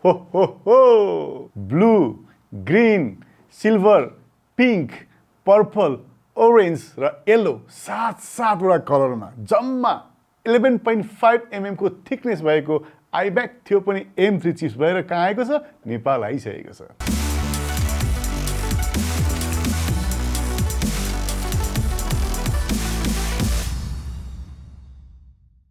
हो हो हो blue green silver pink purple orange र येलो सातवटा कलरमा जम्मा 11.5 mm को थिकनेस भएको iMac थियो पनि M3 चिप्स भएर कहाँ आएको छ नेपाल आइसकेको छ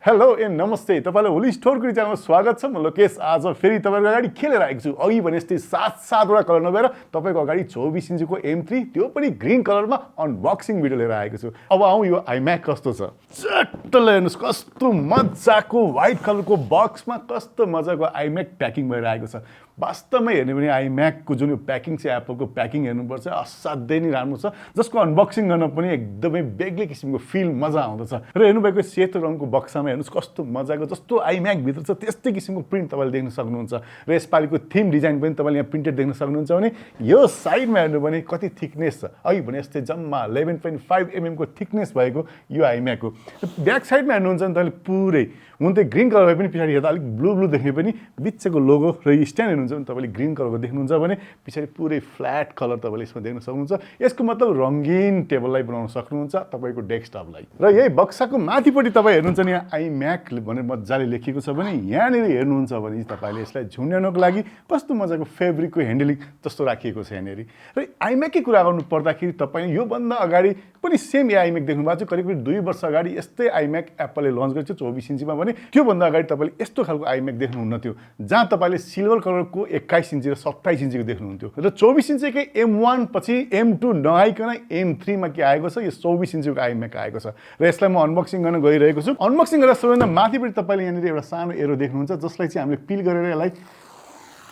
हेलो ए नमस्ते तपाईलाई ओलिज स्टोर पvt च्यानलमा स्वागत छ म लोकेश आज फेरि तपाईहरुको अगाडि खेलेर आएको छु अघि भने जस्तै सातवटा कलर नभएर तपाईको अगाडि 24 इन्चको M3 त्यो पनि ग्रीन कलरमा अनबक्सिङ भिडियो लिएर आएको छु अब आउँ यो iMac कस्तो छ चट्टले हेर्नुस् कस्तो मजाको व्हाइट कलरको बक्समा कस्तो मजाको iMac प्याकिङ भएर आएको छ वास्तवमै हेर्ने भने iMac को जुन यो प्याकिङ छ एप्पलको प्याकिङ हेर्नुपर्छ असाध्यै नै राम्रो छ जसको अनबक्सिङ गर्न पनि एकदमै बेग्लै किसिमको फिल मजा आउँदछ र हेर्नुभएको सेतो रङको बक्सामा हेर्नुस् कस्तो मजाको जस्तो iMac भित्र छ त्यस्तै किसिमको प्रिन्ट तपाईले देख्न सक्नुहुन्छ र यसपालिको थीम डिजाइन पनि तपाईले यहाँ प्रिन्टेड देख्न सक्नुहुन्छ भने यो साइडमा हेर्नु भने कति थिकनेस छ अघि भने जस्तै जम्मा 11.5 mm को थिकनेस भएको यो iMac हो ब्याक साइडमा हेर्नुहुन्छ भने तपाईले पुरै हुन त ग्रीन कलर भए पनि पछाडी हेर्दा अलिक ब्लू देख्ने पनि बिचको लोगो र स्ट्यान्ड हेर्नुहुन्छ भने तपाईले ग्रीन कलरको देख्नुहुन्छ भने पछाडी पुरै फ्ल्याट कलर तपाईले यसमा देख्न सक्नुहुन्छ यसको मतलब रंगीन टेबललाई बनाउन सक्नुहुन्छ तपाईको डेस्कटपलाई र यही बक्साको माथिपट्टि तपाई हेर्नुहुन्छ नि iMac भनेर मज्जाले लेखिएको छ भने यहाँनिर हेर्नुहुन्छ भने तपाईले यसलाई झुन्ड्याउनको लागि कस्तो मजाको फेब्रिकको ह्यान्डलिङ जस्तो राखिएको छ यहाँनिर र iMac की कुरा गर्नु पर्दाखेरि तपाई यो भन्दा अगाडि पनि सेम iMac देख्नु भएको छ करिब 2 वर्ष अगाडि यस्तै iMac एप्पलले लन्च गरेको थियो 24 इन्चमा भने त्यो भन्दा अगाडि तपाईले यस्तो खालको iMac देख्नुहुन्न थियो जहाँ तपाईले सिल्भर कलरको 21 इन्ची र 27 इन्चीको देख्नुहुन्थ्यो र 24 इन्चीकै M1 पछि M2 नआइकन M3 मा के आएको छ यो 24 इन्चीको iMac आएको छ र यसलाई म अनबक्सिङ गर्न गइरहेको छु अनबक्सिङ गर्दा सबैभन्दा माथिपट्टि तपाईले यहाँनिर एउटा सानो एरो देख्नुहुन्छ जसलाई चाहिँ हामीले पिल गरेर यसलाई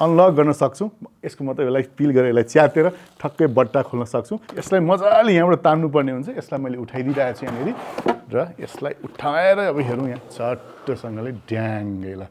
अनलक गर्न सक्छौं यसको मतलब यसलाई पिल गरेर यसलाई च्यातेर ठक्कै बट्टा खोल्न सक्छौं यसलाई मजाले यहाँबाट तान्नु पर्ने हुन्छ यसलाई मैले उठाइदिरहेको छु यहाँनिर र यसलाई उठाएर अब हेरौँ यहाँ चट्टसँगले ड्याङ्गेला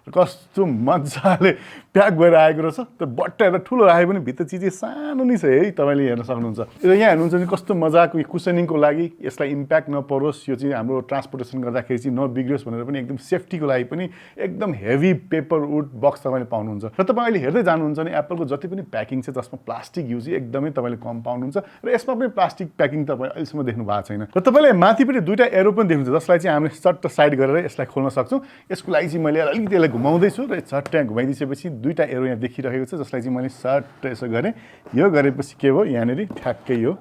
कस्तो मजाले प्याक भएर आएको रहेछ त्यो बट्टा हेर्दा ठुलो राखे पनि भित्र चिज सानो नै छ है तपाईले हेर्न सक्नुहुन्छ र यहाँ हेर्नुहुन्छ नि कस्तो मजाको कुसनिङको लागि यसलाई इम्प्याक्ट नपरोस् यो चाहिँ हाम्रो ट्रान्सपोर्टेसन गर्दाखेरि चाहिँ नबिग्रियोस् भनेर पनि एकदम सेफ्टीको लागि पनि एकदम हेभी पेपर वुड बक्स तपाईले पाउनुहुन्छ र तपाईले अहिले हेर्दै जानुहुन्छ नि एप्पलको जति पनि प्याकिङ छ जसमा प्लास्टिक युज एकदमै तपाईले कम पाउनुहुन्छ र यसमा पनि प्लास्टिक प्याकिङ तपाईले अहिलेसम्म देख्नु भएको छैन र तपाईले माथिपट्टि दुईटा एरो पनि देख्नुहुन्छ जसलाई चाहिँ हामीले चट्ट साइड गरेर यसलाई खोल्न सक्छौं यसको लागि चाहिँ मैले अलिकति यसलाई घुमाउँदै छु र चट्ट घुमाइदिएपछि दुईटा एरो यहाँ देखिरहेको छ जसलाई चाहिँ मैले सट्ट यसो गरेँ यो गरेपछि के भयो यहाँनिर ठ्याक्कै यो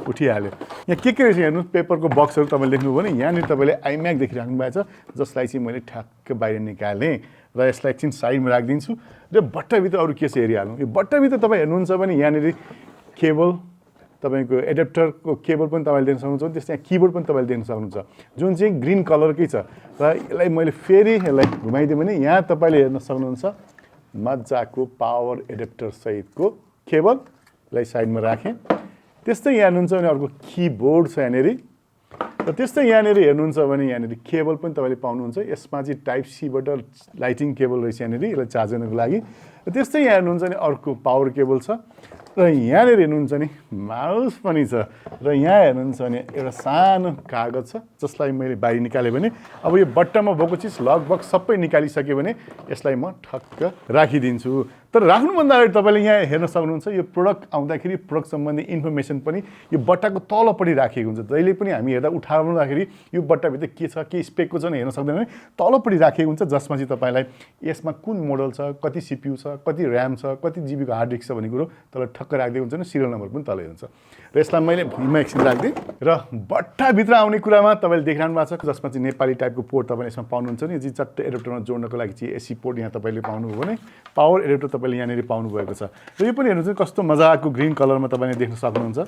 उठिहाल्यो यहाँ के रहेछ हेर्नु पेपरको बक्सहरू तपाईले देख्नुभयो भने यहाँनिर तपाईले iMac देखिराख्नु भएको छ जसलाई चाहिँ मैले ठ्याक्क बाहिर निकालेँ र यसलाई एकछिन साइडमा राखिदिन्छु र बट्टाभित्र अरू के छ हेरिहालौँ यो बट्टाभित्र तपाईँ हेर्नुहुन्छ भने यहाँनिर केबल तपाईको एडाप्टरको केबल पनि तपाईले देख्न सक्नुहुन्छ त्यस्तै यहाँ कीबोर्ड पनि तपाईले देख्न सक्नुहुन्छ जुन चाहिँ ग्रीन कलरकै छ र यसलाई मैले फेरि यसलाई घुमाइदिएँ भने यहाँ तपाईले हेर्न सक्नुहुन्छ मजाको पावर एडाप्टर सहितको केबललाई साइडमा राखेँ त्यस्तै यहाँ हेर्नुहुन्छ भने अर्को कीबोर्ड छ यहाँनिर र त्यस्तै यहाँनिर हेर्नुहुन्छ भने यहाँनिर केबल पनि तपाईले पाउनुहुन्छ यसमा चाहिँ टाइप सी बाट लाइटिङ केबल रहेछ यहाँनिर यसलाई चार्ज गर्नको लागि र त्यस्तै यहाँ हेर्नुहुन्छ भने अर्को पावर केबल छ र यहाँनिर हेर्नुहुन्छ नि माउस पनि छ र यहाँ हेर्नुहुन्छ भने एउटा सानो कागज छ जसलाई मैले बाहिर निकालेँ भने अब यो बट्टामा भएको चिज लगभग सबै निकालिसक्यो भने यसलाई म ठक्क राखिदिन्छु तर राख्नुभन्दा अगाडि तपाईले यहाँ हेर्न सक्नुहुन्छ यो प्रोडक्ट आउँदाखेरि प्रोडक्ट सम्बन्धी इन्फर्मेसन पनि यो बट्टाको तलपट्टि राखिएको हुन्छ जहिले पनि हामी हेर्दा उठाउँदाखेरि यो बट्टाभित्र के छ के स्पेकको छ हेर्न सक्दैन भने तलपट्टि राखिएको हुन्छ जसमा चाहिँ तपाईलाई यसमा कुन मोडल छ कति सीपीयू छ कति र्याम छ कति जीबीको हार्ड डिस्क छ भन्ने कुरो तल ठक्क राखिदिएको हुन्छ नि सिरियल नम्बर पनि तलै हुन्छ र यसलाई मैले भुइँमा एकछिन राखिदिएँ र बट्टाभित्र आउने कुरामा तपाईले देखिरहनु भएको छ जसमा चाहिँ नेपाली टाइपको पोर्ट तपाईले यसमा पाउनुहुन्छ नि यो चाहिँ चट्ट एडाप्टरमा जोड्नको लागि चाहिँ एसी पोर्ट यहाँ तपाईले पाउनुभयो भने पावर एडाप्टर तपाईले यहाँनिर पाउनुभएको छ र यो पनि हेर्नुहुन्छ कस्तो मजाको ग्रीन कलरमा तपाईले देख्न सक्नुहुन्छ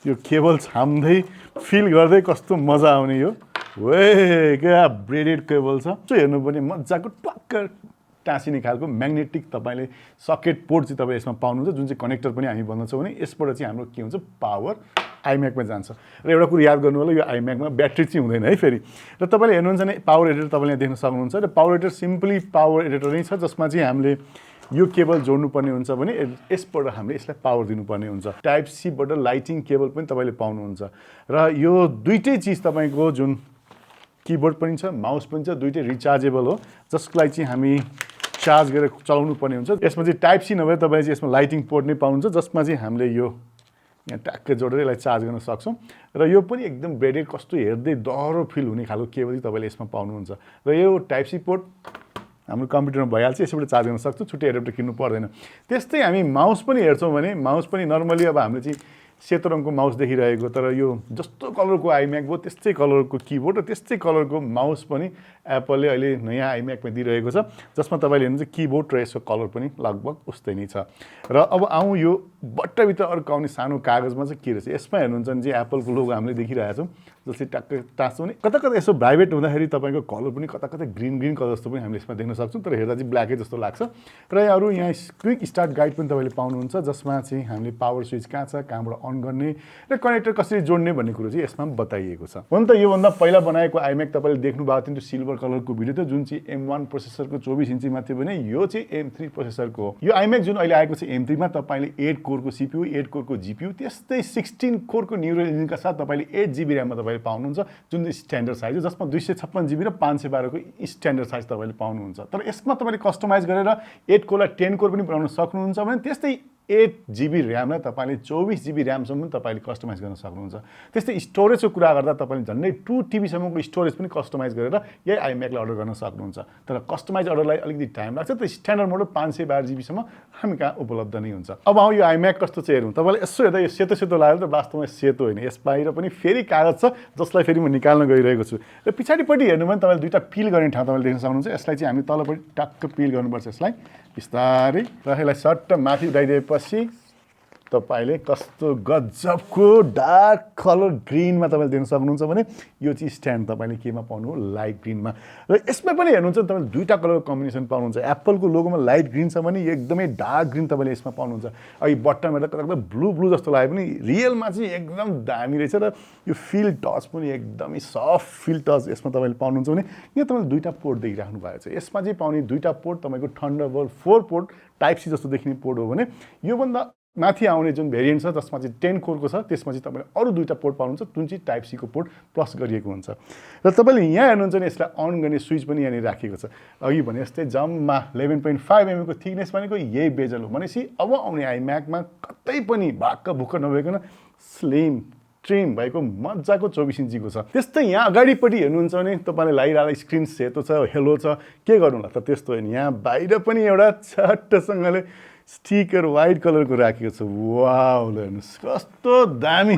यो केबल छाम्दै फिल गर्दै कस्तो मजा आउने यो वे क्या ब्रेडेड केबल छ त्यो हेर्नु पनि मजाको टक्क टाँसिने खालको म्याग्नेटिक तपाईले सकेट पोर्ट चाहिँ तपाईले यसमा पाउनुहुन्छ जुन चाहिँ कनेक्टर पनि हामी भन्दछौँ भने यसबाट चाहिँ हाम्रो के हुन्छ पावर iMac मा जान्छ र एउटा कुरा याद गर्नु होला यो iMac मा ब्याट्री चाहिँ हुँदैन है फेरि र तपाईले हेर्नुहुन्छ भने पावर एडिटर तपाईले यहाँ देख्न सक्नुहुन्छ र power editor simply power editor नै छ जसमा चाहिँ हामीले यो केबल जोड्नु पर्ने हुन्छ भने यसबाट हामीले यसलाई पावर दिनुपर्ने हुन्छ टाइप सी बाट लाइटिङ केबल पनि तपाईले पाउनुहुन्छ र यो दुईटै चीज तपाईको जुन कीबोर्ड पनि छ माउस पनि छ दुईटै रिचार्जेबल हो जसको लागि चाहिँ हामी चार्ज गरेर चलाउनु पर्ने हुन्छ। यसमा चाहिँ टाइप सी नभए तपाईले चाहिँ यसमा लाइटिङ पोर्ट नै पाउनुहुन्छ जसमा चाहिँ हामीले यो यहाँ ट्याक्कै जोडेर यसलाई चार्ज गर्न सक्छौँ र यो पनि एकदम ब्रेडेड कस्तो हेर्दै डह्रो फिल हुने खालको केबल चाहिँ तपाईँले यसमा पाउनुहुन्छ र यो टाइप सी पोर्ट हाम्रो कम्प्युटरमा भइहाल्छ, यसबाट चार्ज गर्न सक्छौँ, छुट्टै एडाप्टर किन्नु पर्दैन। त्यस्तै हामी माउस पनि हेर्छौँ भने माउस पनि नर्मली अब हामीले चाहिँ सेतो रङको माउस देखिरहेको, तर यो जस्तो कलरको आइम्याक भयो त्यस्तै कलरको किबोर्ड र त्यस्तै कलरको माउस पनि एप्पलले अहिले नयाँ आइम्याकमा दिइरहेको छ जसमा तपाईँले हेर्नुहुन्छ किबोर्ड र यसको कलर पनि लगभग उस्तै नै छ। र अब आउँ यो बट्टाभित्र अड्काउने सानो कागजमा चाहिँ के रहेछ। यसमा हेर्नुहुन्छ भने चाहिँ एप्पलको लोगो हामीले देखिरहेछौँ जसले टक्कै टाँच्छौँ भने कता कता यसो भाइब्रेट हुँदाखेरि तपाईँको कलर पनि कता कता ग्रिन कलर जस्तो पनि हामीले यसमा देख्न सक्छौँ, तर हेर्दा चाहिँ ब्ल्याकै जस्तो लाग्छ। र अरू यहाँ क्विक स्टार्ट गाइड पनि तपाईँले पाउनुहुन्छ जसमा चाहिँ हामीले पावर स्विच कहाँ छ, कहाँबाट अन गर्ने र कनेक्टर कसरी जोड्ने भन्ने कुरो चाहिँ यसमा बताइएको छ। हुन त योभन्दा पहिला बनाएको आइम्याक तपाईँले देख्नु भएको थियो त्यो सिल्भर कलरको भिडियो थियो जुन चाहिँ M1 प्रोसेसरको 24 इन्चीमा थियो भने यो चाहिँ M3 प्रोसेसरको हो। यो आइम्याक जुन अहिले आएको छ M3 मा तपाईँले 8 कोरको CPU, 8 कोरको GPU, त्यस्तै 16 कोरको न्युरल इन्जिनका साथ तपाईँले 8 GB र्याममा तपाईँले पाउनुहुन्छ जुन चाहिँ स्ट्यान्डर्ड साइज हो, जसमा 256 GB र 512 को स्ट्यान्डर्ड साइज तपाईँले पाउनुहुन्छ। तर यसमा तपाईँले कस्टमाइज गरेर 8 कोरलाई 10 कोर पनि बनाउन सक्नुहुन्छ भने त्यस्तै 8 GB र्यामलाई तपाईँले 24 GB र्यामसम्म पनि तपाईँले कस्टमाइज गर्न सक्नुहुन्छ। त्यस्तै स्टोरेजको कुरा गर्दा तपाईँले झन्डै 2 TB सम्मको स्टोरेज पनि कस्टमाइज गरेर यही आइम्याकलाई अर्डर गर्न सक्नुहुन्छ। तर कस्टमाइज अर्डरलाई अलिकति टाइम लाग्छ, तर स्ट्यान्डर्ड मोडल 512 GB सम्म हामी कहाँ उपलब्ध नै हुन्छ। अब आउँ यो आइम्याक कस्तो चाहिँ हेरौँ। तपाईँले यसो हेर्दा यो सेतो सेतो लाग्यो त वास्तवमा सेतो होइन, यस बाहिर पनि फेरि कागज छ जसलाई फेरि म निकाल्न गइरहेको छु। र पछाडिपट्टि हेर्नु भने तपाईँले दुईवटा पिल गर्ने ठाउँ तपाईँले देख्न सक्नुहुन्छ। यसलाई चाहिँ हामी तलपट्टि टक्क पिल गर्नुपर्छ यसलाई बिस्तारै, र यसलाई सट्ट माथि उठाइदिएपछि तपाईँले कस्तो गजबको डार्क कलर ग्रिनमा तपाईँले देख्न सक्नुहुन्छ भने यो चाहिँ स्ट्यान्ड तपाईँले केमा पाउनु हो, लाइट ग्रिनमा। र यसमा पनि हेर्नुहुन्छ तपाईँले दुईवटा कलर कम्बिनेसन पाउनुहुन्छ। एप्पलको लोगोमा लाइट ग्रिन छ भने यो एकदमै डार्क ग्रिन तपाईँले यसमा पाउनुहुन्छ। अघि बट्टामा हेर्दा कता कता ब्लू जस्तो लाग्यो पनि रियलमा चाहिँ एकदम दामी रहेछ र यो फिल टच पनि एकदमै सफ्ट फिल टच यसमा तपाईँले पाउनुहुन्छ भने यहाँ तपाईँले दुईवटा पोर्ट देखिराख्नु भएको छ। यसमा चाहिँ पाउने दुईवटा पोर्ट तपाईँको थन्डरबोल्ट 4 पोर्ट टाइप सी जस्तो देखिने पोर्ट हो भने योभन्दा माथि आउने जुन भेरिएन्ट छ जसमा चाहिँ 10 कोरको छ त्यसमा चाहिँ तपाईँले अरू दुईवटा पोर्ट पाउनुहुन्छ जुन चाहिँ टाइप सीको पोर्ट प्लस गरिएको हुन्छ। र तपाईँले यहाँ हेर्नुहुन्छ भने यसलाई अन गर्ने स्विच पनि यहाँनिर राखेको छ। अघि भने जस्तै जम्मा 11.5 mm को थिकनेस भनेको यही बेजल हो भनेपछि अब आउने आइम्याकमा कतै पनि भाक्क भुक्क नभइकन स्लिम ट्रिम भएको मजाको 24 इन्चीको छ। त्यस्तै यहाँ अगाडिपट्टि हेर्नुहुन्छ भने तपाईँले लागिरहेको स्क्रिन सेतो छ, हेलो छ, के गर्नुला त त्यस्तो होइन। यहाँ बाहिर पनि एउटा छट्टसँगले स्टिकर वाइट कलरको राखेको छ। वाउ, ल हेर्नुहोस् कस्तो दामी।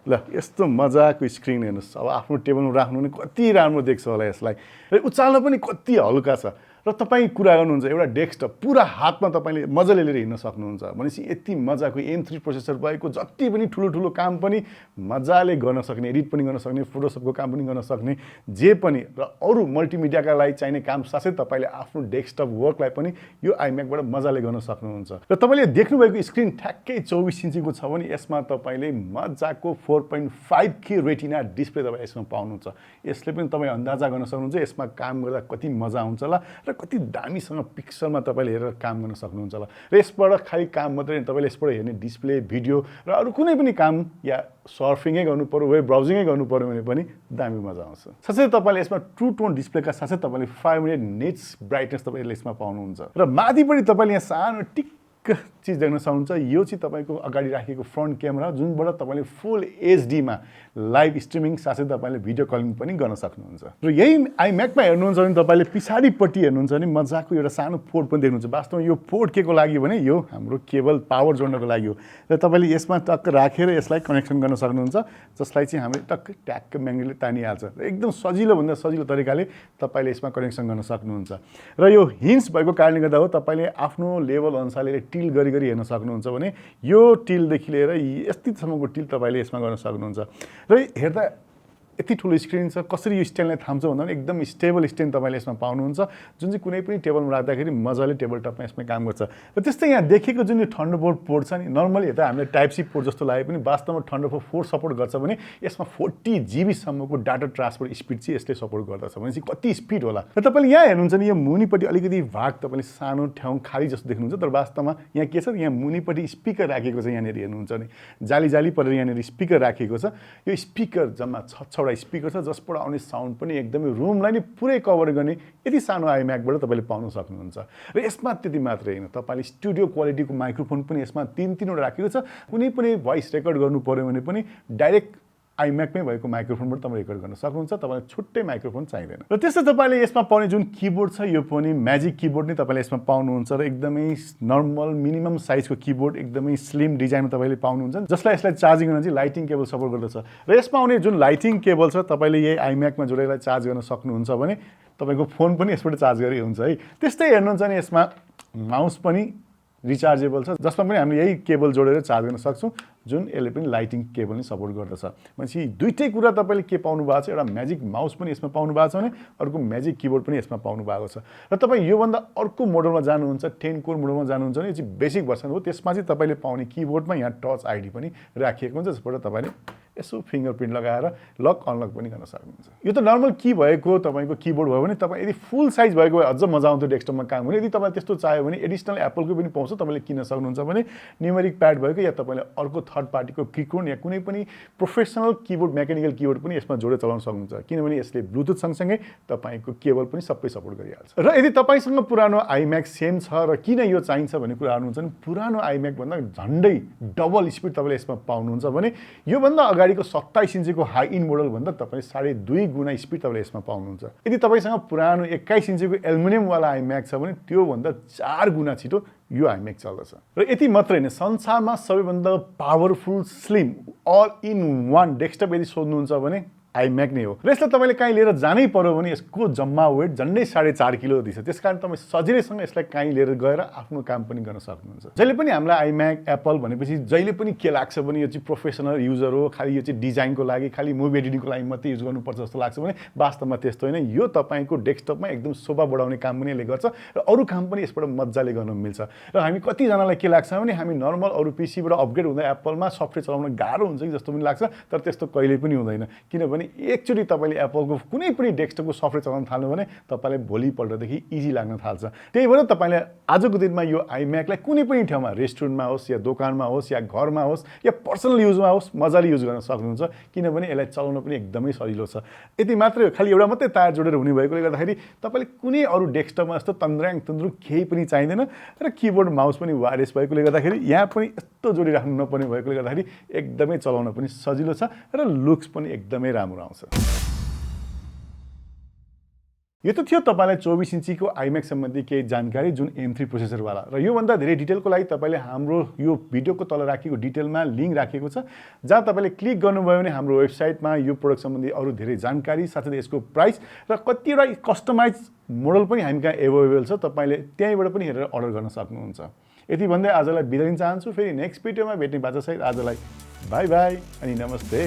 ल यस्तो मजाको स्क्रिन हेर्नुहोस्। अब आफ्नो टेबलमा राख्नु भने कति राम्रो देख्छ होला यसलाई, र उचाल्न पनि कति हल्का छ। र तपाईँ कुरा गर्नुहुन्छ एउटा डेस्कटप पुरा हातमा तपाईँले मजाले लिएर हिँड्न सक्नुहुन्छ भनेपछि यति मजाको M3 प्रोसेसर भएको जति पनि ठुलो काम पनि मजाले गर्न सक्ने, एडिट पनि गर्न सक्ने, फोटोसपको काम पनि गर्न सक्ने, जे पनि र अरू मल्टिमिडियाका लागि चाहिने काम साथै तपाईँले आफ्नो डेस्कटप वर्कलाई पनि यो आइम्याकबाट मजाले गर्न सक्नुहुन्छ। र तपाईँले देख्नुभएको स्क्रिन ठ्याक्कै 24 इन्चीको छ भने यसमा तपाईँले मजाको 4.5K रेटिना डिस्प्ले तपाईँ यसमा पाउनुहुन्छ। यसले पनि तपाईँ अन्दाजा गर्न सक्नुहुन्छ यसमा काम गर्दा कति मजा आउँछ होला र कति दामीसँग पिक्सलमा तपाईँले हेरेर काम गर्न सक्नुहुन्छ होला। र यसबाट खालि काम मात्रै तपाईँले यसबाट हेर्ने डिस्प्ले, भिडियो र अरू कुनै पनि काम या सर्फिङै गर्नु पर्यो, वेब ब्राउजिङै गर्नु पर्यो भने पनि दामी मजा आउँछ। साथै तपाईँले यसमा ट्रु टोन डिस्प्लेका साथै तपाईँले 500 निट्स ब्राइटनेस तपाईँले यसमा पाउनुहुन्छ। र माथिपट्टि तपाईँले यहाँ सानो टिक चीज देख्न सक्नुहुन्छ। यो चाहिँ तपाईँको अगाडि राखेको फ्रन्ट क्यामेरा जुनबाट तपाईँले फुल एचडीमा लाइभ स्ट्रिमिङ साथै तपाईँले भिडियो कलिङ पनि गर्न सक्नुहुन्छ। र यही आइम्याकमा हेर्नुहुन्छ भने तपाईँले पछाडिपट्टि हेर्नुहुन्छ भने मजाको एउटा सानो पोर्ट पनि देख्नुहुन्छ। वास्तवमा यो पोर्ट के को लागि भने यो हाम्रो केबल पावर जोड्नको लागि हो। र तपाईँले यसमा टक्क राखेर यसलाई कनेक्सन गर्न सक्नुहुन्छ जसलाई चाहिँ हामीले टक्क ट्याक्क म्याग्नेटले तानिहाल्छ र एकदम सजिलो भन्दा सजिलो तरिकाले तपाईँले यसमा कनेक्सन गर्न सक्नुहुन्छ। र यो हिन्ज भएको कारणले गर्दा हो तपाईँले आफ्नो लेभल अनुसारले टिल गरी हेर्न सक्नुहुन्छ भने यो टिलदेखि लिएर यतिसम्मको टिल तपाईँले यसमा गर्न सक्नुहुन्छ। र हेर्दा यति ठुलो स्क्रिन छ, कसरी यो स्ट्यान्डलाई थाम्छ भन्दा पनि एकदम स्टेबल स्ट्यान्ड तपाईँले यसमा पाउनुहुन्छ जुन चाहिँ कुनै पनि टेबलमा राख्दाखेरि मजाले टेबल टपमा यसमा काम गर्छ। र त्यस्तै यहाँ देखेको जुन यो थन्डरबोल्ट पोर्ट छ नि, नर्मली हेर्दा हामीले टाइप सी पोर्ट जस्तो लागे पनि वास्तवमा थन्डरबोल्ट 4 सपोर्ट गर्छ भने यसमा 40 GB सम्मको डाटा ट्रान्सफर स्पिड चाहिँ यसले सपोर्ट गर्दछ भनेपछि कति स्पिड होला। र तपाईँले यहाँ हेर्नुहुन्छ नि यो मुनिपट्टि अलिकति भाग तपाईँले सानो ठाउँ खाली जस्तो देख्नुहुन्छ, तर वास्तवमा यहाँ के छ, यहाँ मुनिपट्टि स्पिकर राखेको छ। यहाँनिर हेर्नुहुन्छ नि जाली परेर यहाँनिर स्पिकर राखेको छ। यो स्पिकर जम्मा 6 4वटा स्पिकर छ जसबाट आउने साउन्ड पनि एकदमै रुमलाई नि पुरै कभर गर्ने यति सानो iMacबाट तपाईले पाउन सक्नुहुन्छ र यसमा त्यति मात्रै हैन तपाईले स्टुडियो क्वालिटीको माइक्रोफोन पनि यसमा 3 वटा राखेको छ कुनै पनि भोइस रेकर्ड गर्नु पर्यो भने पनि डाइरेक्ट iMac मै भएको माइक्रोफोनबाट तपाईले रेकर्ड गर्न सक्नुहुन्छ तपाईलाई छुट्टै माइक्रोफोन चाहिदैन र त्यसै तपाईले यसमा पाउने जुन किबोर्ड छ यो पनि म्याजिक किबोर्ड नै तपाईले यसमा पाउनुहुन्छ र एकदमै नर्मल मिनिमम साइजको किबोर्ड एकदमै स्लिम डिजाइनमा तपाईले पाउनुहुन्छ जसलाई यसलाई चार्जिङ गर्न चाहिँ लाइटिङ केबल सपोर्ट गर्दछ र यसमा आउने जुन लाइटिङ केबल छ तपाईले यही iMac मा जोडेर चार्ज गर्न सक्नुहुन्छ भने तपाईको फोन पनि यसबाट चार्ज गरे हुन्छ है त्यस्तै हेर्नुहुन्छ नि यसमा माउस पनि रिचार्जेबल छ जसमा पनि हामीले यही केबल जोडेर चार्ज गर्न सक्छौं जुन यसले पनि लाइटिङ केबल नै सपोर्ट गर्दछ भनेपछि दुईटै कुरा तपाईले के पाउनु भएको छ एउटा म्याजिक माउस पनि यसमा पाउनु भएको छ भने अर्को म्याजिक किबोर्ड पनि यसमा पाउनु भएको छ र तपाई यो भन्दा अर्को मोडलमा जानुहुन्छ 10 कोर मोडलमा जानुहुन्छ भने यो चाहिँ बेसिक भर्सन हो त्यसमा चाहिँ तपाईले पाउने किबोर्डमा यहाँ टच आईडी पनि राखिएको हुन्छ जसबाट तपाईले यसो फिंगरप्रिन्ट लगाएर लक अनलक पनि गर्न सक्नुहुन्छ यो त नर्मल की भएको तपाईको किबोर्ड भयो भने तपाई यदि फुल साइज भएको भए अझ मजा आउँथ्यो डेस्कटपमा काम गर्ने यदि तपाईले त्यस्तो चाह्यो भने एडिशनल एप्पलको पनि पाउँछ तपाईले किन्न सक्नुहुन्छ भने न्यूमेरिक प्याड भएको या तपाईले अर्को थर्ड पार्टीको किबोर्ड या कुनै पनि प्रोफेसनल किबोर्ड मेकानिकल किबोर्ड पनि यसमा जोडेर चलाउन सक्नुहुन्छ किनभने यसले ब्लुटुथ सँगसँगै तपाईको केबल पनि सबै सपोर्ट गरिहाल्छ र यदि तपाईसँग पुरानो iMac सेम छ र किन यो चाहिन्छ भन्ने कुरा गर्नुहुन्छ भने पुरानो iMac भन्दा झन्डै डबल स्पिड तपाईले यसमा पाउनुहुन्छ भने यो भन्दा अगाडिको 27 इन्चको हाई इन मोडल भन्दा तपाईले 2.5 गुणा स्पिड तपाईले यसमा पाउनुहुन्छ यदि तपाईसँग पुरानो 21 इन्चको एल्युमिनियम वाला iMac छ भने त्यो भन्दा 4 गुणा छिटो यो iMac चल्दछ र यति मात्रै हैन संसारमा सबैभन्दा powerful slim all in one desktop यदि सोध्नुहुन्छ भने iMac नै हो र यसलाई तपाईले कहीँ लिएर जानै पर्यो भने यसको जम्मा वेट झन्डै 4.5 किलो दिन्छ त्यसकारण तपाई सजिलैसँग यसलाई कहीँ लिएर गएर आफ्नो काम पनि गर्न सक्नुहुन्छ जहिले पनि हामीलाई iMac एप्पल भनेपछि जहिले पनि के लाग्छ भने यो चाहिँ प्रोफेसनल युजर हो खाली यो चाहिँ डिजाइनको लागि खाली मुभी एडिटिङको लागि मात्रै युज गर्नुपर्छ जस्तो लाग्छ भने वास्तवमा त्यस्तो हैन यो तपाईको डेस्कटपमा एकदम शोभा बढाउने काम पनि यसले गर्छ र अरु काम पनि यसबाट मज्जाले गर्न मिल्छ र हामी कति जनालाई के लाग्छ भने हामी नर्मल अरु पीसीबाट अपग्रेड हुँदा एप्पलमा सफ्टवेयर चलाउन गाह्रो हुन्छ कि जस्तो पनि लाग्छ तर त्यस्तो कहिले पनि हुँदैन किनभने एकचोटी तपाईले एप्पलको कुनै पनि डेस्कटपको सफ्टवेयर चलाउन थाल्नु भने तपाईलाई भोलिपल्टदेखि इजी लाग्न थाल्छ त्यही भएर तपाईले आजको दिनमा यो iMac लाई कुनै पनि ठाउँमा रेस्टुरेन्टमा होस् या दोकानमा होस् या घरमा होस् या पर्सनल युजमा होस् मजाले युज गर्न सक्नुहुन्छ किनभने यसलाई चलाउन पनि एकदमै सजिलो छ यति मात्रै हो खाली एउटा मात्रै तार जोडेर हुने भएकोले गर्दाखेरि तपाईले कुनै अरु डेस्कटपमा जस्तो तन्द्राङ तुन्द्रु केही पनि चाहिदैन र किबोर्ड माउस पनि वायरलेस भएकोले गर्दाखेरि यहाँ पनि यस्तो जोडिराख्नु नपर्ने भएकोले गर्दाखेरि एकदमै चलाउन पनि सजिलो छ र लुक्स पनि एकदमै राम्रो आउँछ यो त थियो तपाईलाई 24 इन्चीको iMac सम्बन्धी केही जानकारी जुन M3 प्रोसेसर वाला र यो भन्दा धेरै डिटेलको लागि तपाईले हाम्रो यो भिडियोको तल राखेको डिटेलमा लिंक राखेको छ जहाँ तपाईले क्लिक गर्नुभयो भने हाम्रो वेबसाइटमा यो प्रोडक्ट सम्बन्धी अरु धेरै जानकारी साथै यसको प्राइस र कतिवटा कस्टमाइज मोडल पनि हामी कहाँ अवेलेबल छ तपाईले त्यहीबाट पनि हेरेर अर्डर गर्न सक्नुहुन्छ यति भन्दै आजलाई बिदा दिन चाहन्छु फेरि नेक्स्ट भिडियोमा भेट्ने बाचा सहित आजलाई बाइ बाइ अनि नमस्ते